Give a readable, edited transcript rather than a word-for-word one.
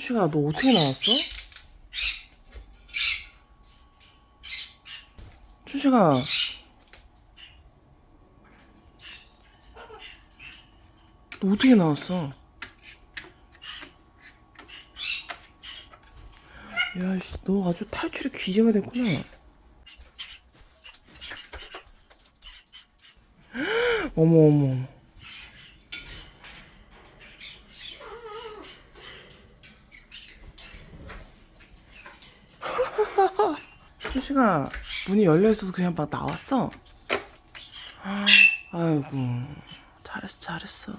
슈슈가 너 어떻게 나왔어? 슈슈가 너 어떻게 나왔어? 야씨, 너 아주 탈출의 귀재가 됐구나. 어머 어머. 슈슈가 문이 열려 있어서 그냥 막 나왔어. 아이고, 잘했어 잘했어.